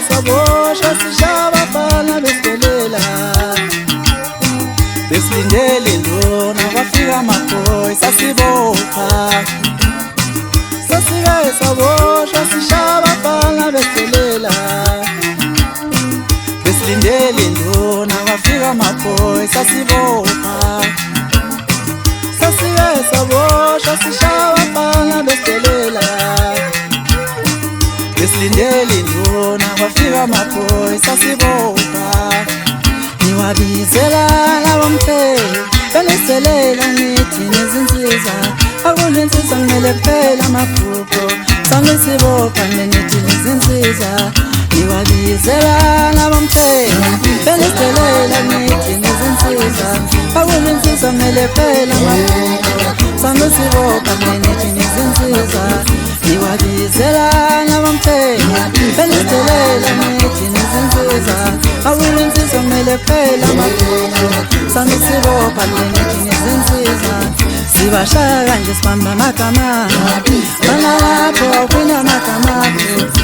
Sabosha sishaba fana besidelela besilindele ndona kwafika maboy sasibopha sasikaye sabosha sishaba fana besidelela besilindele ndona kwafika maboy sasibopha sasikaye sabosha sishaba fana besidelela besilindele ndona kwafika maboy sasibopha niwabizela labomphelo beniselela nithi nezinsiza akulinsiza kumele kuphela amaphupho sangisibopha nithi nezinsiza niwabizela labomphelo beniselela nithi nezinsiza akulinsiza kumele kuphela amaphupho sangisibopha nithi nezinsiza niwabizela labomphelo beniselela nithi nezinsiza akulinsiza kumele kuphela amaphupho sangisibopha nithi nezinsiza sibashaka nje sibamba amagama mana lapho awuphinda amagama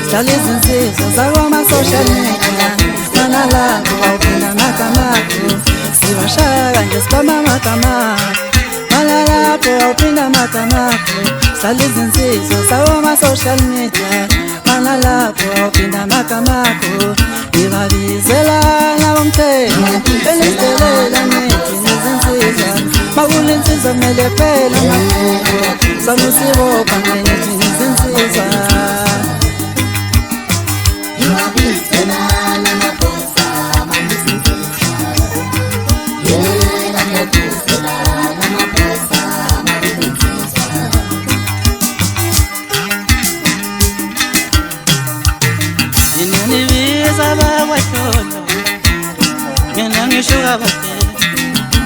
dlala izinsiza zakwama-social media mana lapho awuphinda amagama sibashaka nje sibamba amagama mana lapho awuphinda amagama dlala izinsiza zakwama-social media mana lapho awuphinda amagama nibabizela labomphelo beniselela nithi nezinsiza makulinsiza kumele kuphela amaphupho sangisibopha nithi nezinsiza Mina ngishuka baphela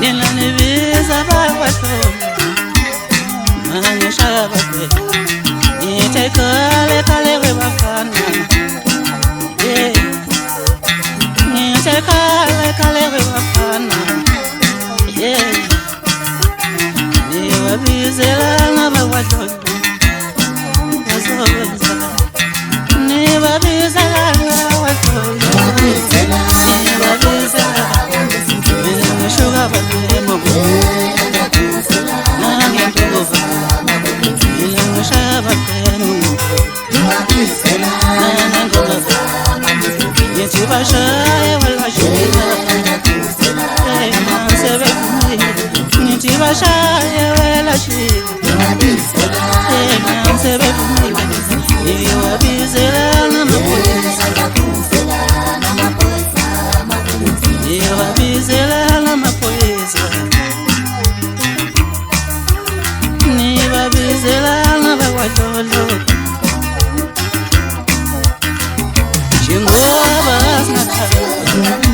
Nina nibiza bakwahlola Mana ngishaka baphela Nithe khale khale webafana Nithe khale khale webafana Niwabizela ngabakwahlola Bazobenza Niwabizela ngabakwahlola Sugar baby, mo go. Na get over. You shaba baby, mo. Na get over. Yeti basha, wala shida. Hey, man, sebe kumi. Yeti basha, wala shida. Hey, man, sebe kumi. You are busy, na mapolisa. You are busy, na mapolisa. Nibabizela na bakwahlola. Chingoba basinakhaya.